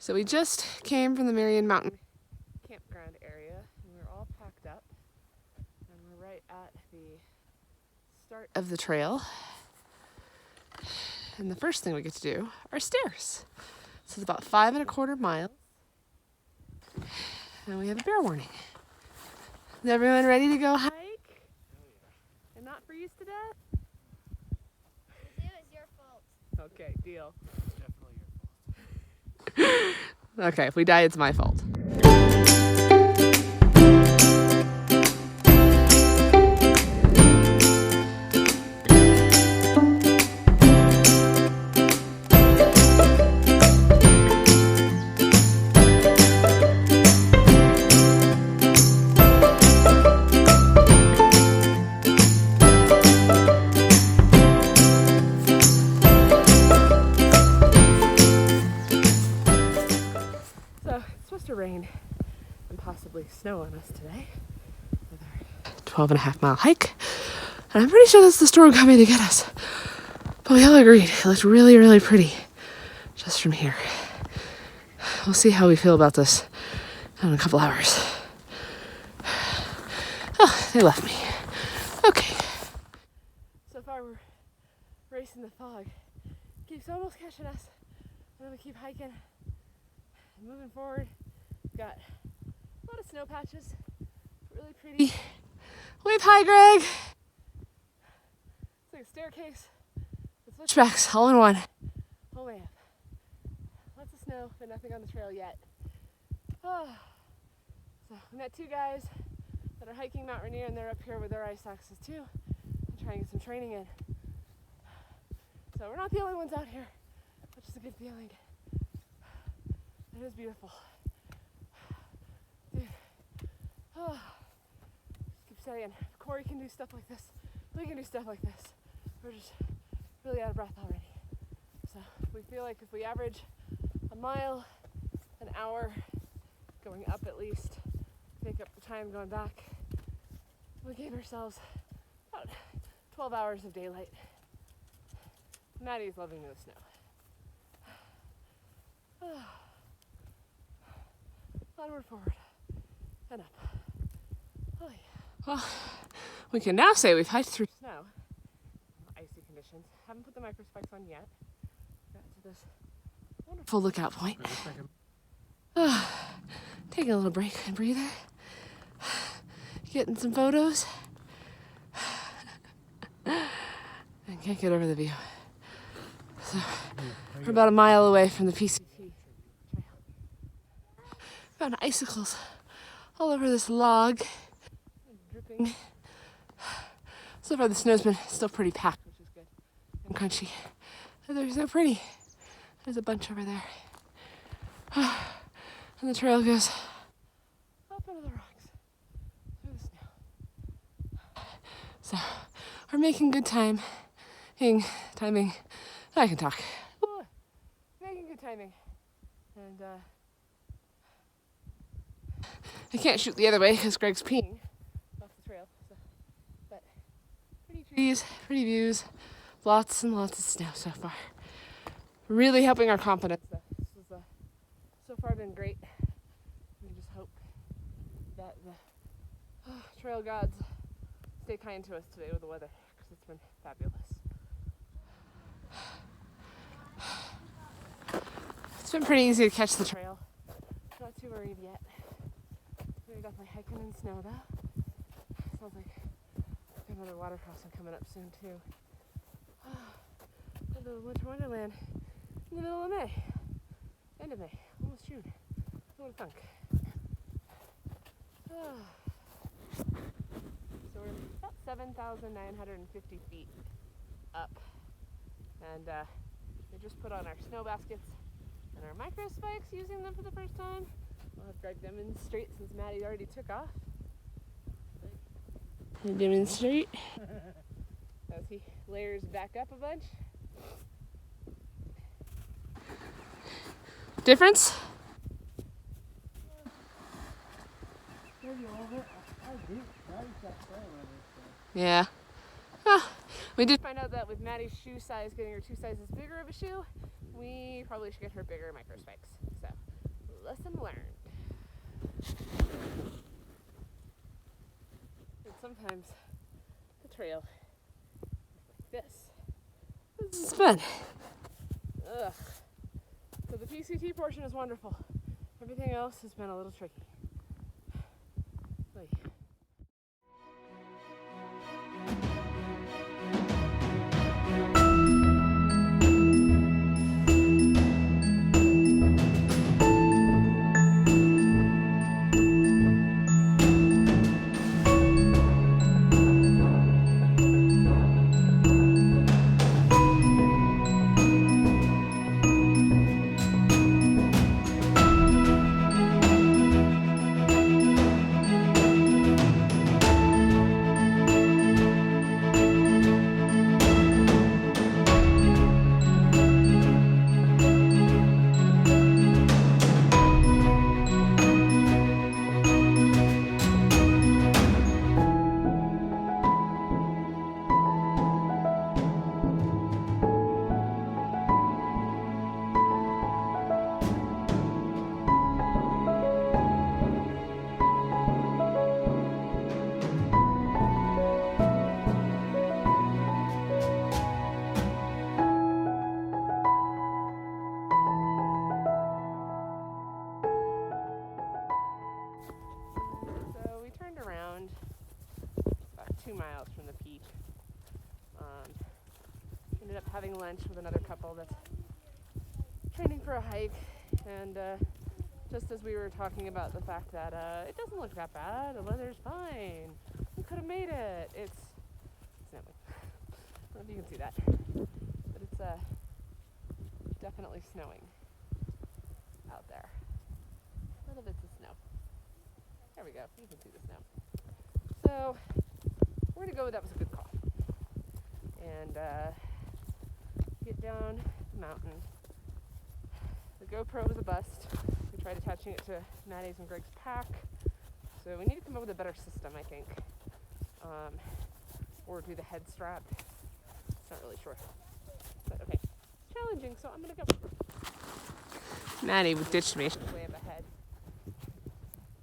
So we just came from the Marion Mountain Campground area, and we're all packed up, and we're right at the start of the trail. And the first thing we get to do are stairs. So it's about 5 1/4 miles, and we have a bear warning. Is everyone ready to go hike? And not freeze to death? It was your fault. Okay, deal. It's definitely your fault. Okay, if we die, it's my fault. To rain and possibly snow on us today with our 12.5-mile hike, and I'm pretty sure that's the storm coming to get us, but we all agreed it looked really, really pretty just from here. We'll see how we feel about this in a couple hours. Oh, they left me. Okay, so far we're racing the fog. Keeps almost catching us, and then we keep hiking and moving forward. Got a lot of snow patches, really pretty. Wave hi, Greg. It's like a staircase with switchbacks all in one. Oh man, lots of snow, but nothing on the trail yet. Oh. So we met 2 guys that are hiking Mount Rainier, and they're up here with their ice axes too, and trying to get some training in. So we're not the only ones out here, which is a good feeling. It is beautiful. Dude. Oh. Keep saying, if Corey can do stuff like this, we can do stuff like this. We're just really out of breath already. So we feel like if we average a mile an hour, going up at least, make up the time going back, we gave ourselves about 12 hours of daylight. Maddie's loving the snow. Onward, forward, and up. Oh yeah. Well, we can now say we've hiked through snow, icy conditions. Haven't put the micro spikes on yet. Got to this wonderful lookout point. Taking a little break and breather. Getting some photos. And can't get over the view. So we're about a mile away from the PCT. Found icicles all over this log. Dripping. So far the snow's been still pretty packed, which is good and crunchy. And they're so pretty. There's a bunch over there. And the trail goes up into the rocks through the snow. So we're making good timing. I can talk. Making good timing. And I can't shoot the other way because Greg's peeing off the trail. So. But pretty trees, pretty views, lots and lots of snow so far. Really helping our confidence though. This has so far been great. We just hope that the trail gods stay kind to us today with the weather because it's been fabulous. It's been pretty easy to catch the trail. Not too worried yet. We're definitely hiking in snow though. Sounds like another water crossing coming up soon too. The winter wonderland in the middle of May. End of May. Almost June. Who would have thunk? So we're about 7,950 feet up. And we just put on our snow baskets and our micro spikes, using them for the first time. I'll have Greg demonstrate since Maddie already took off. Demonstrate as he layers back up a bunch. Difference? Yeah. We did find out that with Maddie's shoe size, getting her 2 sizes bigger of a shoe, we probably should get her bigger micro spikes. So Lesson learned. And sometimes the trail is like this. This is fun. Ugh. So the PCT portion is wonderful. Everything else has been a little tricky. Oy. So we turned around about 2 miles from the peak. Ended up having lunch with another couple that's training for a hike, and just as we were talking about the fact that it doesn't look that bad, the weather's fine, we could have made it. It's snowing. I don't know if you can see that, but it's definitely snowing out there. Little bits of snow. There we go. You can see the snow. So we're gonna go with that was a good call. And get down the mountain. The GoPro was a bust. We tried attaching it to Maddie's and Greg's pack. So we need to come up with a better system, I think. Or do the head strap. It's not really sure. But okay. It's challenging, so I'm gonna go. Maddie ditched me. Way up ahead.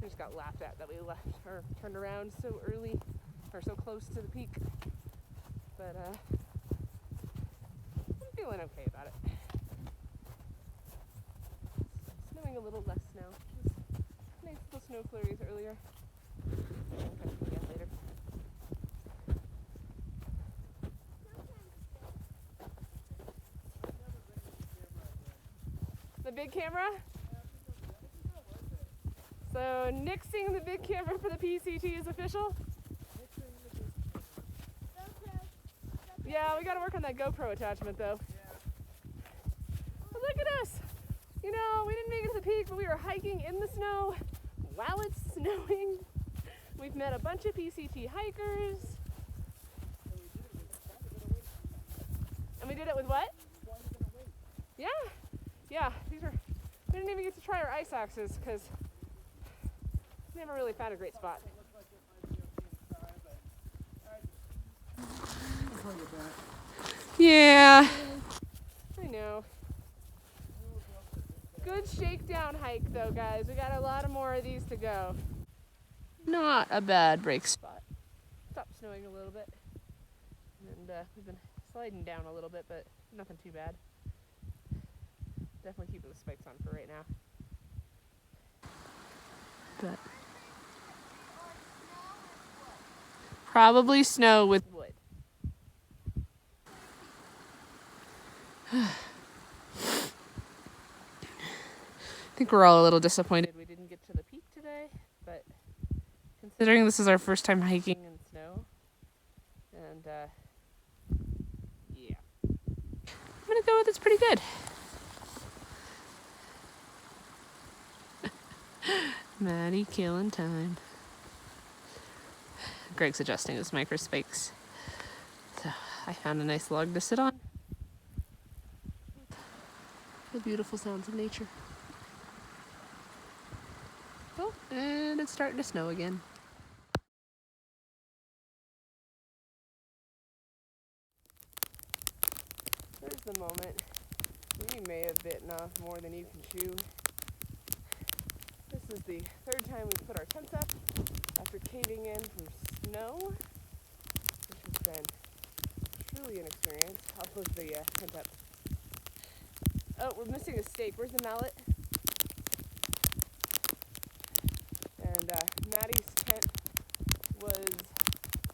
We just got laughed at that we left or turned around so early or so close to the peak. But I'm feeling okay about it. It's snowing a little less now. Nice little snow flurries earlier. I'll catch them again later. The big camera? So nixing the big camera for the PCT is official? Yeah, we gotta work on that GoPro attachment though. But look at us! You know, we didn't make it to the peak, but we were hiking in the snow while it's snowing. We've met a bunch of PCT hikers. And we did it with what? Yeah, yeah. We didn't even get to try our ice axes because we never really found a great spot. Yeah, I know. Good shakedown hike though, guys. We got a lot more of these to go. Not a bad break spot. Stopped snowing a little bit. And we've been sliding down a little bit, but nothing too bad. Definitely keeping the spikes on for right now. But probably snow with wood. I think we're all a little disappointed we didn't get to the peak today, but considering this is our first time hiking in snow, and yeah, I'm gonna go with it's pretty good. Maddie killing time. Greg's adjusting his micro spikes. So I found a nice log to sit on. The beautiful sounds of nature. Oh, and it's starting to snow again. There's the moment where you may have bitten off more than you can chew. This is the third time we've put our tents up after caving in from snow, which has been truly an experience. I'll close the tent up. Oh, we're missing a stake. Where's the mallet? And Maddie's tent was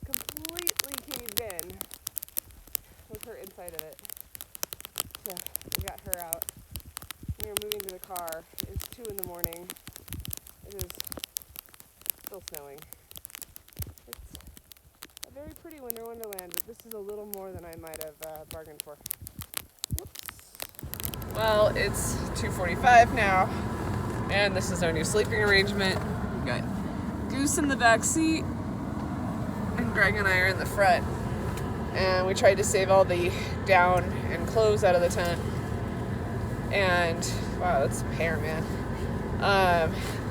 completely caved in with her inside of it. So we got her out. We are moving to the car. It's 2 in the morning. It is still snowing. It's a very pretty winter wonderland, but this is a little more than I might have bargained for. Whoops. Well, it's 2:45 now, and this is our new sleeping arrangement. We've got Goose in the back seat, and Greg and I are in the front. And we tried to save all the down and clothes out of the tent. And wow, that's hair, man.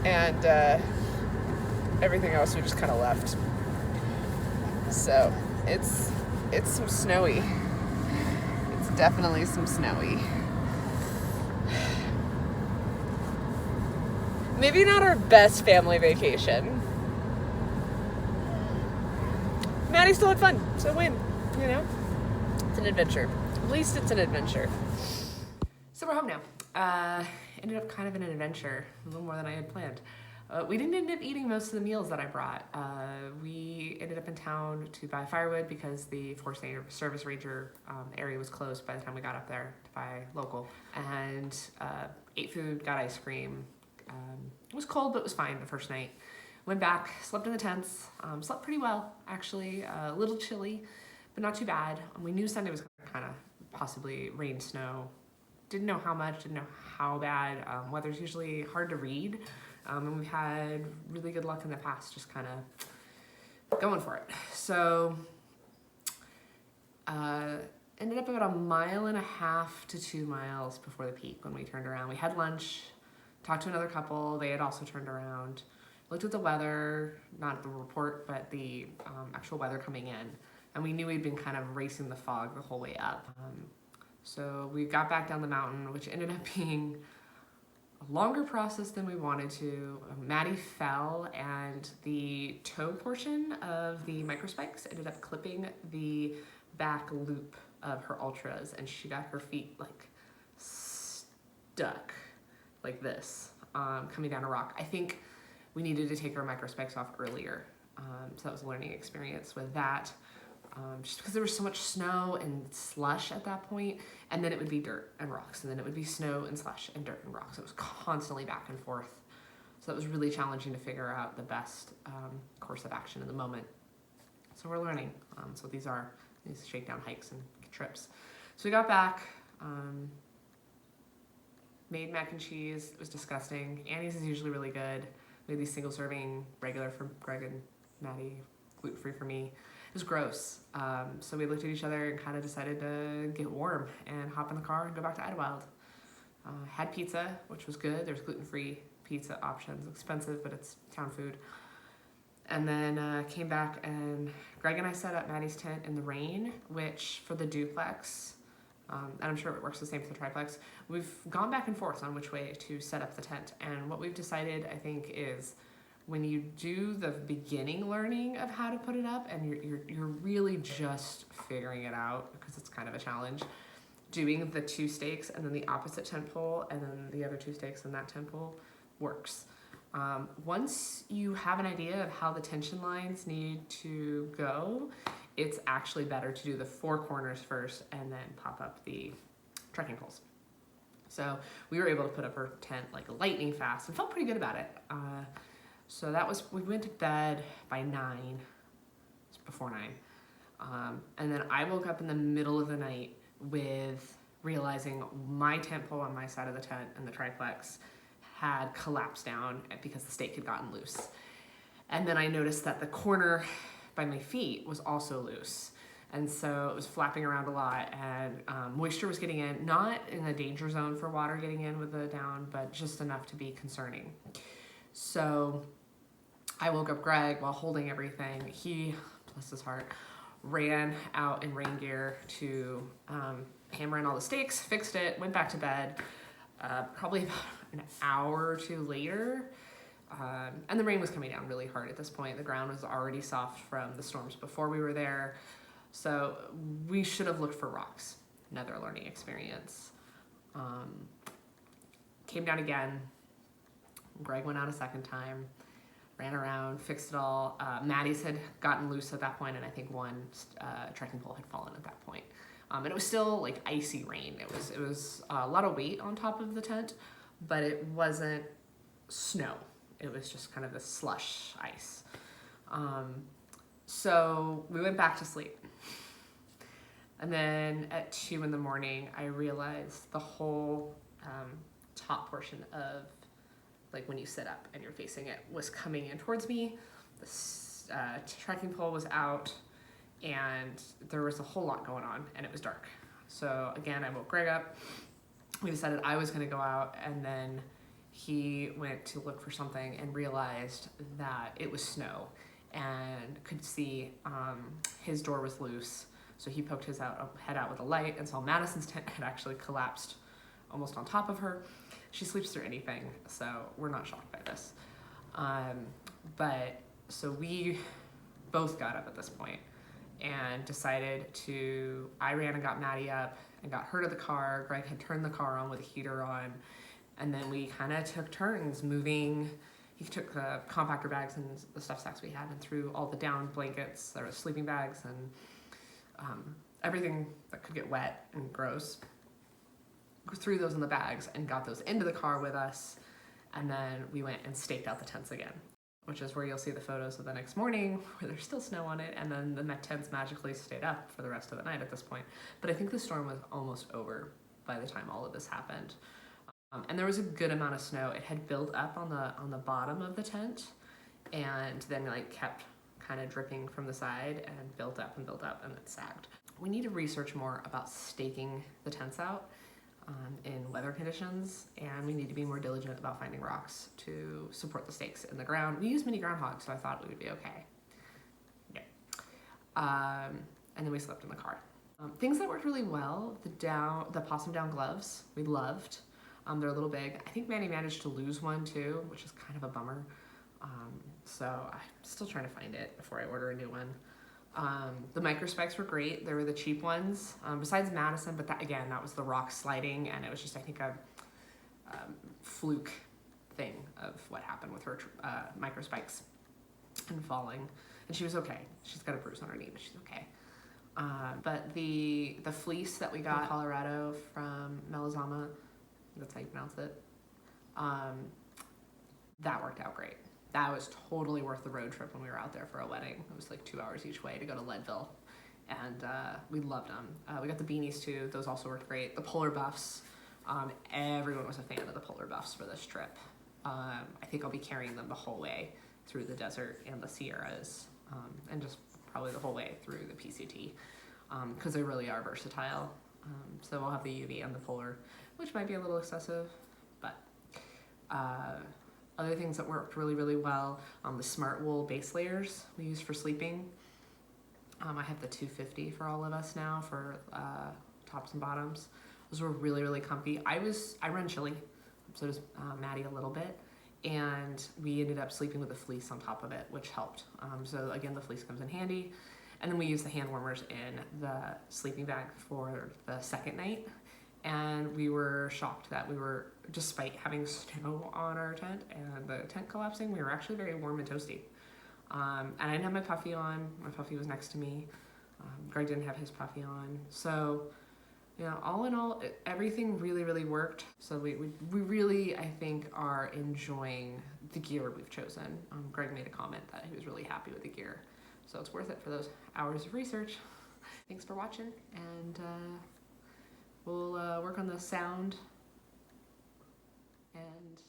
And everything else we just kind of left. So it's some snowy. It's definitely some snowy. Maybe not our best family vacation. Maddie still had fun, so win. You know, it's an adventure. At least it's an adventure. So we're home now. Ended up kind of an adventure, a little more than I had planned. We didn't end up eating most of the meals that I brought. We ended up in town to buy firewood because the Forest Service Ranger area was closed by the time we got up there to buy local. And ate food, got ice cream. It was cold, but it was fine the first night. Went back, slept in the tents, slept pretty well, actually. A little chilly, but not too bad. We knew Sunday was going to kind of possibly rain, snow. Didn't know how much, didn't know how bad. Weather's usually hard to read. And we've had really good luck in the past, just kind of going for it. So, ended up about 1.5 to 2 miles before the peak when we turned around. We had lunch, talked to another couple. They had also turned around. Looked at the weather, not the report, but the actual weather coming in. And we knew we'd been kind of racing the fog the whole way up. So we got back down the mountain, which ended up being a longer process than we wanted to. Maddie fell, and the toe portion of the microspikes ended up clipping the back loop of her ultras, and she got her feet like stuck like this, coming down a rock. I think we needed to take our microspikes off earlier. So that was a learning experience with that. Just because there was so much snow and slush at that point, and then it would be dirt and rocks, and then it would be snow and slush and dirt and rocks. It was constantly back and forth. So that was really challenging to figure out the best course of action in the moment. So we're learning. So these are these shakedown hikes and trips. So we got back, made mac and cheese. It was disgusting. Annie's is usually really good. Made these single serving, regular for Greg and Maddie, gluten-free for me. It was gross. So we looked at each other and kind of decided to get warm and hop in the car and go back to Idlewild. Had pizza, which was good. There's gluten-free pizza options. Expensive, but it's town food. And then came back, and Greg and I set up Maddie's tent in the rain, which for the duplex, and I'm sure it works the same for the triplex, we've gone back and forth on which way to set up the tent. And what we've decided, I think, is when you do the beginning learning of how to put it up, and you're really just figuring it out because it's kind of a challenge, doing the 2 stakes and then the opposite tent pole and then the other 2 stakes and that tent pole works. Once you have an idea of how the tension lines need to go, it's actually better to do the 4 corners first and then pop up the trekking poles. So we were able to put up our tent like lightning fast and felt pretty good about it. So that was, we went to bed by 9, before 9. And then I woke up in the middle of the night with realizing my tent pole on my side of the tent and the triplex had collapsed down because the stake had gotten loose. And then I noticed that the corner by my feet was also loose. And so it was flapping around a lot, and moisture was getting in, not in a danger zone for water getting in with the down, but just enough to be concerning. So I woke up Greg while holding everything. He, bless his heart, ran out in rain gear to hammer in all the stakes, fixed it, went back to bed. Probably about an hour or 2 later, And the rain was coming down really hard at this point. The ground was already soft from the storms before we were there. So we should have looked for rocks. Another learning experience. Came down again. Greg went out a second time, ran around, fixed it all. Maddie's had gotten loose at that point, and I think one trekking pole had fallen at that point. And it was still like icy rain. It was a lot of weight on top of the tent, but it wasn't snow. It was just kind of the slush ice. So we went back to sleep. And then at 2 in the morning, I realized the whole top portion of, like when you sit up and you're facing it, was coming in towards me. The trekking pole was out, and there was a whole lot going on, and it was dark. So again, I woke Greg up. We decided I was gonna go out, and then he went to look for something and realized that it was snow, and could see his door was loose. So he poked his head out with a light and saw Madison's tent had actually collapsed almost on top of her. She sleeps through anything, so we're not shocked by this. But so we both got up at this point and decided I ran and got Maddie up and got her to the car. Greg had turned the car on with the heater on, and then we kind of took turns moving. He took the compactor bags and the stuff sacks we had and threw all the down blankets, there were sleeping bags and everything that could get wet and gross. Threw those in the bags and got those into the car with us, and then we went and staked out the tents again, which is where you'll see the photos of the next morning where there's still snow on it, and then the tents magically stayed up for the rest of the night at this point. But I think the storm was almost over by the time all of this happened. And there was a good amount of snow. It had built up on the bottom of the tent, and then like kept kind of dripping from the side and built up and it sagged. We need to research more about staking the tents out in weather conditions, and we need to be more diligent about finding rocks to support the stakes in the ground. We use mini groundhog, so I thought we would be okay. Yeah. And then we slept in the car. Things that worked really well, the possum down gloves, we loved. They're a little big. I think Manny managed to lose one too, which is kind of a bummer. So I'm still trying to find it before I order a new one. The micro spikes were great. They were the cheap ones, besides Madison, but that was the rock sliding, and it was just, I think, a fluke thing of what happened with her micro spikes and falling. And she was okay. She's got a bruise on her knee, but she's okay. But the fleece that we got in Colorado from Melizama, that's how you pronounce it, that worked out great. That was totally worth the road trip when we were out there for a wedding. It was like 2 hours each way to go to Leadville, and we loved them. We got the beanies too. Those also worked great. The polar buffs, everyone was a fan of the polar buffs for this trip. I think I'll be carrying them the whole way through the desert and the Sierras, and just probably the whole way through the PCT, because they really are versatile. So we'll have the UV and the polar, which might be a little excessive, but other things that worked really, really well, the smart wool base layers we use for sleeping. I have the 250 for all of us now for tops and bottoms. Those were really, really comfy. I run chilly, so does Maddie a little bit, and we ended up sleeping with a fleece on top of it, which helped. So again, the fleece comes in handy. And then we use the hand warmers in the sleeping bag for the second night. And we were shocked that we were, despite having snow on our tent and the tent collapsing, we were actually very warm and toasty. And I didn't have my puffy on. My puffy was next to me. Greg didn't have his puffy on. So, you know, all in all, everything really, really worked. So we really, I think, are enjoying the gear we've chosen. Greg made a comment that he was really happy with the gear. So it's worth it for those hours of research. Thanks for watching, and we'll work on the sound and